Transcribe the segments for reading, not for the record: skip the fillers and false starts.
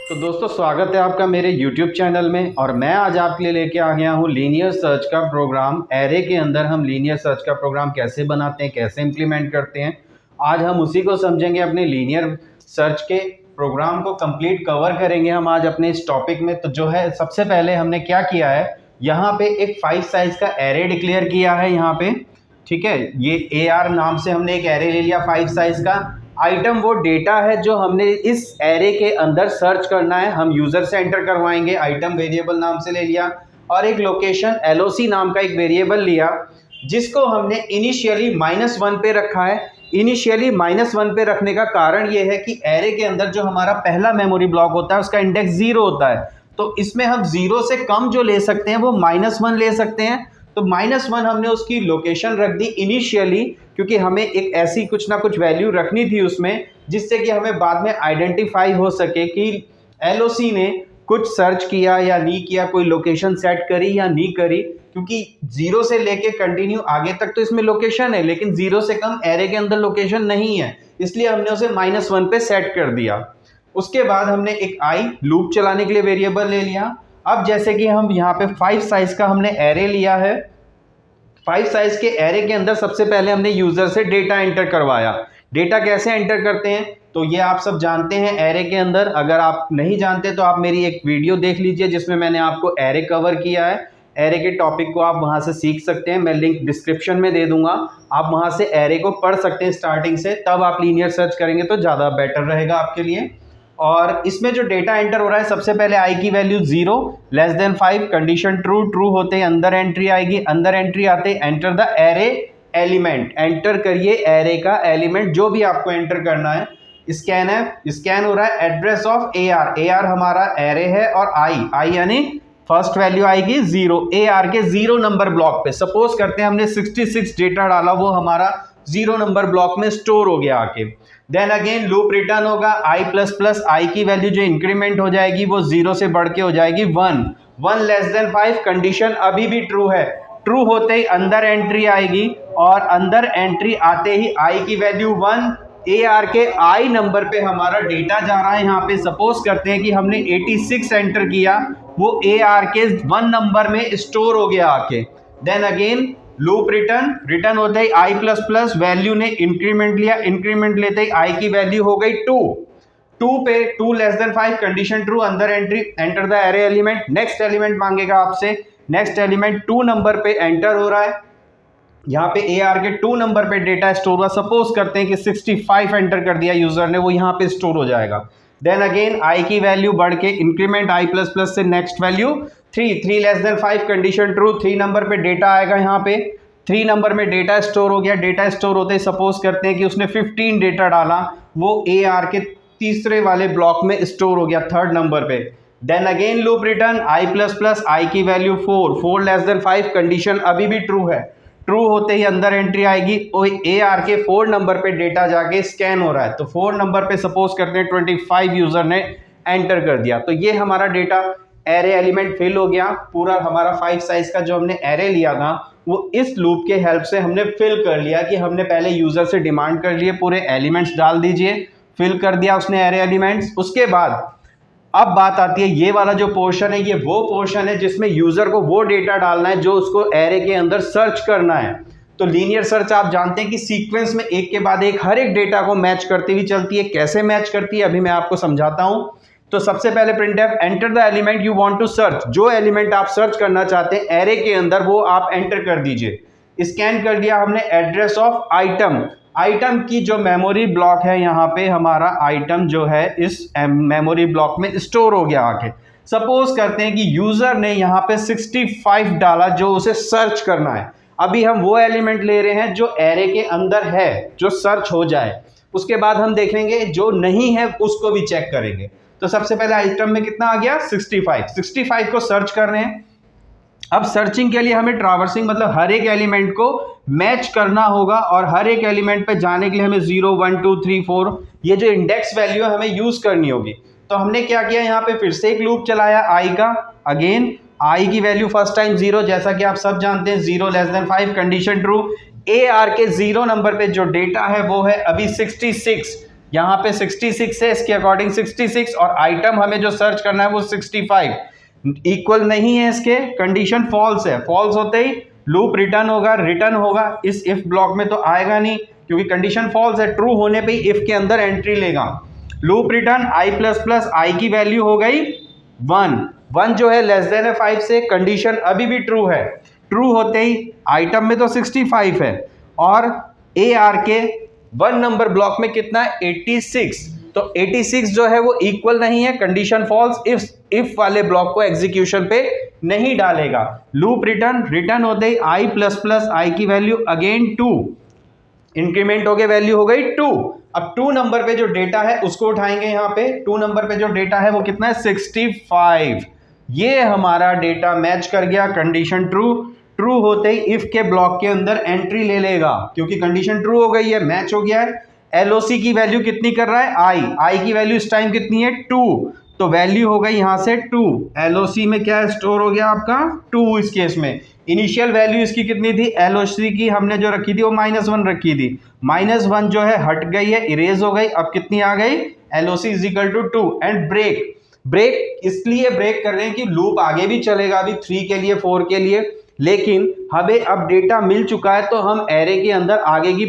तो दोस्तों स्वागत है आपका मेरे YouTube चैनल में। और मैं आज आपके लिए लेके आ गया हूँ लीनियर सर्च का प्रोग्राम। एरे के अंदर हम लीनियर सर्च का प्रोग्राम कैसे बनाते हैं, कैसे इम्प्लीमेंट करते हैं, आज हम उसी को समझेंगे। अपने लीनियर सर्च के प्रोग्राम को कंप्लीट कवर करेंगे हम आज अपने इस टॉपिक में। तो जो है सबसे पहले हमने क्या किया है, यहाँ पे एक 5 साइज का एरे डिक्लेयर किया है यहाँ पे, ठीक है। ये AR नाम से हमने एक एरे ले लिया 5 साइज का। आइटम वो डेटा है जो हमने इस एरे के अंदर सर्च करना है, हम यूज़र से एंटर करवाएंगे। आइटम वेरिएबल नाम से ले लिया और एक लोकेशन LOC नाम का एक वेरिएबल लिया जिसको हमने इनिशियली -1 पे रखा है। इनिशियली -1 पे रखने का कारण ये है कि एरे के अंदर जो हमारा पहला मेमोरी ब्लॉक होता है उसका इंडेक्स 0 होता है, तो इसमें हम 0 से कम जो ले सकते हैं वो -1 ले सकते हैं। तो -1 हमने उसकी लोकेशन रख दी इनिशियली, क्योंकि हमें एक ऐसी कुछ ना कुछ वैल्यू रखनी थी उसमें जिससे कि हमें बाद में आइडेंटिफाई हो सके कि LOC ने कुछ सर्च किया या नहीं किया, कोई लोकेशन सेट करी या नहीं करी। क्योंकि 0 से लेके कंटिन्यू आगे तक तो इसमें लोकेशन है, लेकिन 0 से कम एरे के अंदर लोकेशन नहीं है, इसलिए हमने उसे -1 पे सेट कर दिया। उसके बाद हमने एक i लूप चलाने के लिए वेरिएबल ले लिया। अब जैसे कि हम यहाँ पे 5 साइज का हमने एरे लिया है, 5 साइज के एरे के अंदर सबसे पहले हमने यूजर से डेटा एंटर करवाया। डेटा कैसे एंटर करते हैं तो ये आप सब जानते हैं एरे के अंदर। अगर आप नहीं जानते तो आप मेरी एक वीडियो देख लीजिए जिसमें मैंने आपको एरे कवर किया है। एरे के टॉपिक को आप वहां से सीख सकते हैं, मैं लिंक डिस्क्रिप्शन में दे दूंगा, आप वहां से एरे को पढ़ सकते हैं स्टार्टिंग से, तब आप लीनियर सर्च करेंगे तो ज़्यादा बेटर रहेगा आपके लिए। और इसमें जो डेटा एंटर हो रहा है, सबसे पहले i की value 0 less than 5, condition true. True होते ही अंदर एंट्री आएगी, अंदर एंट्री आते enter the array element, enter करिए एरे का एलिमेंट जो भी आपको एंटर करना है। स्कैन है, स्कैन हो रहा है एड्रेस ऑफ AR हमारा एरे है, और i यानी फर्स्ट वैल्यू आएगी 0 AR के 0 नंबर ब्लॉक पे। सपोज करते हैं हमने 66 डेटा डाला, वो हमारा 0 नंबर ब्लॉक में स्टोर हो गया आके। देन अगेन लूप रिटर्न होगा, i की वैल्यू जो इंक्रीमेंट हो जाएगी वो 0 से बढ़ के हो जाएगी 1 लेस देन 5, कंडीशन अभी भी ट्रू है। ट्रू होते ही अंदर एंट्री आएगी, और अंदर एंट्री आते ही i की वैल्यू 1, AR के i नंबर पे हमारा डेटा जा रहा है। यहाँ पे सपोज करते हैं कि हमने 86 एंटर किया, वो AR के 1 नंबर में स्टोर हो गया आके। देन अगेन लूप रिटर्न होते ही i++ वैल्यू ने इंक्रीमेंट लिया, इंक्रीमेंट लेते ही i की वैल्यू हो गई 2 पे 2 लेस देन 5, कंडीशन ट्रू, अंदर entry, enter the array element. Next element मांगेगा आपसे, नेक्स्ट एलिमेंट 2 नंबर पे एंटर हो रहा है। यहाँ पे AR के 2 नंबर पे डेटा स्टोर हुआ। सपोज करते हैं कि 65 एंटर कर दिया यूजर ने, वो यहाँ पे स्टोर हो जाएगा। देन अगेन i की वैल्यू बढ़ के इंक्रीमेंट i++ से next value 3 less than 5, condition true. 3 number पे डेटा आएगा, यहाँ पे 3 नंबर में डेटा स्टोर हो गया। डेटा स्टोर होते ही सपोज करते हैं कि उसने 15 डेटा डाला, वो AR के तीसरे वाले ब्लॉक में स्टोर हो गया 3rd नंबर पे। Then again loop return i++ i की वैल्यू 4 लेस देन 5, कंडीशन अभी भी ट्रू है। ट्रू होते ही अंदर एंट्री आएगी, AR के 4 नंबर पे डेटा जाके स्कैन हो रहा है, तो 4 नंबर पे सपोज करते हैं 25 यूजर ने एंटर कर दिया। तो ये हमारा डेटा एरे एलिमेंट फिल हो गया पूरा। हमारा 5 साइज का जो हमने एरे लिया था वो इस लूप के हेल्प से हमने फिल कर लिया, कि हमने पहले यूजर से डिमांड कर लिए पूरे एलिमेंट्स डाल दीजिए, फिल कर दिया उसने एरे एलिमेंट्स। उसके बाद अब बात आती है, ये वाला जो पोर्शन है ये वो पोर्शन है जिसमें यूजर को वो डेटा डालना है जो उसको एरे के अंदर सर्च करना है। तो लीनियर सर्च आप जानते हैं कि सीक्वेंस में एक के बाद एक हर एक डेटा को मैच करती हुई चलती है। कैसे मैच करती है अभी मैं आपको समझाता हूं। तो सबसे पहले printf enter the element you want to search, जो एलिमेंट आप सर्च करना चाहते हैं एरे के अंदर वो आप एंटर कर दीजिए। स्कैन कर दिया हमने एड्रेस ऑफ आइटम की जो मेमोरी ब्लॉक है, यहाँ पे हमारा आइटम जो है इस मेमोरी ब्लॉक में स्टोर हो गया आके। सपोज करते हैं कि यूजर ने यहाँ पे 65 डाला जो उसे सर्च करना है। अभी हम वो एलिमेंट ले रहे हैं जो एरे के अंदर है, जो सर्च हो जाए। उसके बाद हम देखेंगे जो नहीं है उसको भी चेक करेंगे। तो सबसे पहले आइटम में कितना आ गया 65 को सर्च कर रहे हैं। अब सर्चिंग के लिए हमें ट्रैवर्सिंग मतलब हर एक एलिमेंट को मैच करना होगा, और हर एक एलिमेंट पे जाने के लिए हमें 0 1 2 3 4 ये जो इंडेक्स वैल्यू है हमें यूज करनी होगी। तो हमने क्या किया, यहाँ पे फिर से एक लूप चलाया i का। अगेन i की वैल्यू फर्स्ट टाइम 0, जैसा कि आप सब जानते हैं 0 less than 5, condition true. AR के 0 नंबर पे जो डेटा है वो है अभी 66। यहाँ पे 66 है, इसके अकॉर्डिंग 66, और आइटम हमें जो सर्च करना है वो 65, इक्वल नहीं है, इसके कंडीशन फॉल्स है। फॉल्स होते ही लूप रिटर्न होगा, रिटर्न होगा, इस इफ ब्लॉक में तो आएगा नहीं क्योंकि कंडीशन फॉल्स है। ट्रू होने पे ही इफ के अंदर एंट्री लेगा। लूप रिटर्न आई प्लस प्लस आई की वैल्यू हो गई 1, 1 जो है लेस देन है 5 से, कंडीशन अभी भी ट्रू है। ट्रू होते ही आइटम में तो 65 है और ए आर के 1 नंबर ब्लॉक में कितना है 86, तो 86 जो है वो इक्वल नहीं है, कंडीशन फॉल्स, इफ वाले ब्लॉक को एग्जीक्यूशन पे नहीं डालेगा। लूप रिटर्न, रिटर्न होते ही आई प्लस प्लस आई की वैल्यू अगेन 2, इंक्रीमेंट हो गई, वैल्यू हो गई 2। अब 2 नंबर पे जो डेटा है उसको उठाएंगे, यहाँ पे 2 नंबर पे जो डेटा है वो कितना है 65। ये हमारा डेटा मैच कर गया, कंडीशन ट्रू। ट्रू होते ही इफ के ब्लॉक के अंदर एंट्री ले लेगा क्योंकि कंडीशन ट्रू हो गई है, मैच हो गया है। एलओसी की वैल्यू कितनी कर रहा है आई की वैल्यू इस टाइम कितनी है 2, तो वैल्यू हो गई यहां से 2। एलओसी में क्या स्टोर हो गया आपका 2, इस केस में इनिशियल वैल्यू इसकी कितनी थी, एलओसी की हमने जो रखी थी वो -1 रखी थी, -1 जो है हट गई है, इरेज हो गई, अब कितनी आ गई LOC is equal to 2। And break इसलिए ब्रेक कर रहे हैं कि लूप आगे भी चलेगा अभी 3 के लिए 4 के लिए, लेकिन हमें अब डेटा मिल चुका है तो हम एरे के अंदर आगे की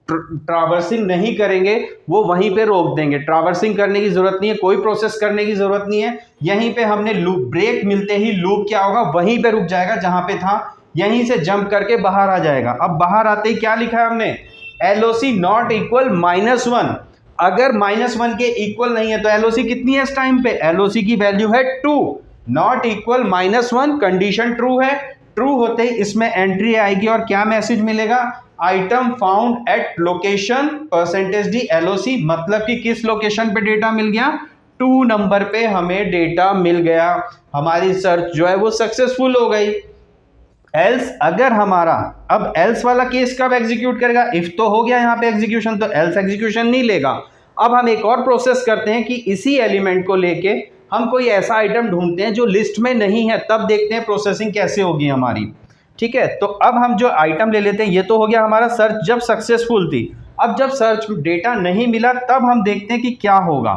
ट्रावर्सिंग नहीं करेंगे, वो वहीं पे रोक देंगे। ट्रावर्सिंग करने की जरूरत नहीं है, कोई प्रोसेस करने की जरूरत नहीं है, यहीं पे हमने लूप ब्रेक मिलते ही लूप क्या होगा वहीं पे रुक जाएगा जहां पे था, यहीं से जंप करके बाहर आ जाएगा। अब बाहर आते ही क्या लिखा है हमने, एलओसी नॉट इक्वल -1। अगर -1 के इक्वल नहीं है तो एलओसी कितनी है इस टाइम पे, एलओसी की वैल्यू है 2, नॉट इक्वल -1, कंडीशन ट्रू है। ट्रू होते ही इसमें एंट्री आएगी और क्या मैसेज मिलेगा, item found at location %d LOC, मतलब कि किस लोकेशन पे डेटा मिल गया, 2 नंबर पे हमें डेटा मिल गया, हमारी सर्च जो है वो सक्सेसफुल हो गई। एल्स अगर हमारा, अब एल्स वाला केस कब एग्जीक्यूट करेगा, इफ तो हो गया यहाँ पे एग्जीक्यूशन, तो एल्स एग्जीक्यूशन नहीं लेगा। अब हम एक और प्रोसेस करते हैं कि इसी एलिमेंट को लेके हम कोई ऐसा आइटम ढूंढते हैं जो लिस्ट में नहीं है, तब देखते हैं प्रोसेसिंग कैसे होगी हमारी। ठीक है, तो अब हम जो आइटम ले लेते हैं, ये तो हो गया हमारा सर्च जब सक्सेसफुल थी। अब जब सर्च डेटा नहीं मिला तब हम देखते हैं कि क्या होगा,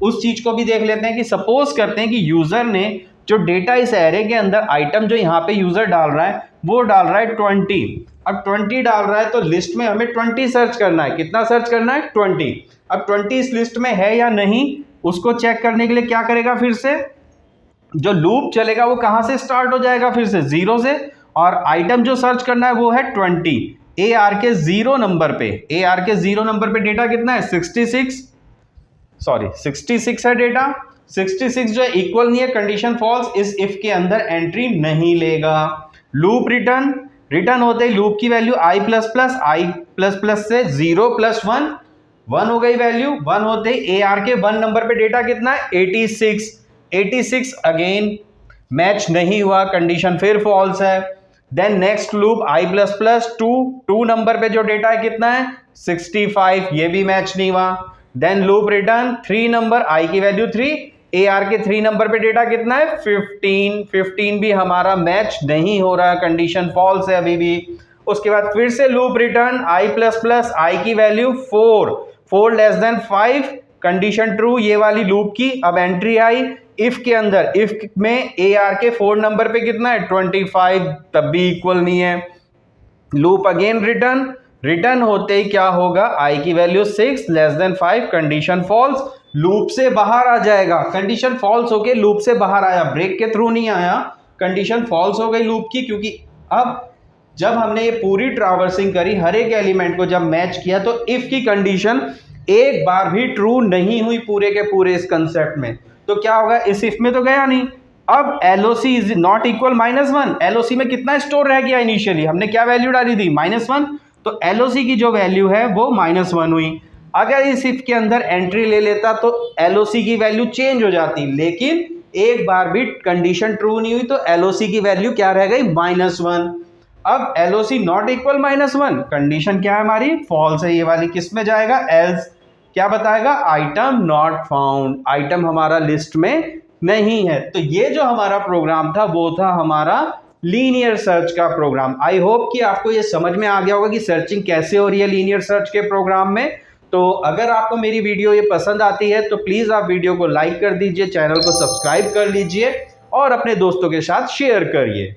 उस चीज को भी देख लेते हैं कि सपोज करते हैं कि यूजर ने जो डेटा इस एरे के अंदर आइटम जो यहाँ पे यूजर डाल रहा है वो डाल रहा है 20। अब 20 डाल रहा है तो लिस्ट में हमें 20 सर्च करना है, कितना सर्च करना है 20। अब 20 इस लिस्ट में है या नहीं उसको चेक करने के लिए क्या करेगा, फिर से जो लूप चलेगा वो कहां से स्टार्ट हो जाएगा, फिर से 0 से, और आइटम जो सर्च करना है वो है 20। ए आर के 0 नंबर पे, ए आर के 0 नंबर पे डेटा कितना है 66 है डेटा, 66 जो इक्वल नहीं है, कंडीशन फॉल्स, इस इफ के अंदर एंट्री नहीं लेगा। लूप रिटर्न होते ही लूप की वैल्यू आई प्लस प्लस से 0 + 1 हो गई वैल्यू, 1 होते ही ए आर के 1 नंबर पे डेटा कितना है 86 अगेन मैच नहीं हुआ, कंडीशन फिर फॉल्स है। Then next loop i plus plus 2 number पे जो डेटा है कितना है 65, ये भी मैच नहीं हुआ। देन लूप रिटर्न 3 नंबर, आई की वैल्यू 3, ए आर के 3 नंबर पे डेटा कितना है 15 भी हमारा मैच नहीं हो रहा, कंडीशन फॉल्स है अभी भी। उसके बाद फिर से लूप रिटर्न आई प्लस प्लस आई की value 4 less than 5, condition true ये वाली लूप की। अब एंट्री आई इफ के अंदर, इफ में ए आर के 4 नंबर पे कितना है 25, तब भी इक्वल नहीं है। लूप अगेन रिटर्न होते ही क्या होगा, आई की value 6 less than 5, condition false, loop से बाहर आ जाएगा। कंडीशन फॉल्स होके लूप से बाहर आया, ब्रेक के थ्रू नहीं आया, कंडीशन फॉल्स हो गई लूप की, क्योंकि अब जब हमने ये पूरी ट्रावर्सिंग करी, हर एक एलिमेंट को जब मैच किया तो इफ की कंडीशन एक बार भी ट्रू नहीं हुई पूरे के पूरे इस कंसेप्ट में, तो क्या होगा, इस इफ में तो गया नहीं। अब LOC is not equal -1, LOC में कितना स्टोर रह गया, इनिशियली हमने क्या वैल्यू डाली थी -1, तो LOC की जो वैल्यू है वो -1 हुई। अगर इस इफ के अंदर एंट्री ले लेता तो LOC की वैल्यू चेंज हो जाती, लेकिन एक बार भी कंडीशन ट्रू नहीं हुई तो LOC की वैल्यू क्या रह गई -1। अब LOC नॉट इक्वल -1, कंडीशन क्या है हमारी फॉल्स है, ये वाली किस में जाएगा, एल्स क्या बताएगा, आइटम नॉट फाउंड, आइटम हमारा लिस्ट में नहीं है। तो ये जो हमारा प्रोग्राम था वो था हमारा लीनियर सर्च का प्रोग्राम। आई होप कि आपको ये समझ में आ गया होगा कि सर्चिंग कैसे हो रही है लीनियर सर्च के प्रोग्राम में। तो अगर आपको मेरी वीडियो ये पसंद आती है तो प्लीज़ आप वीडियो को लाइक कर दीजिए, चैनल को सब्सक्राइब कर लीजिए और अपने दोस्तों के साथ शेयर करिए।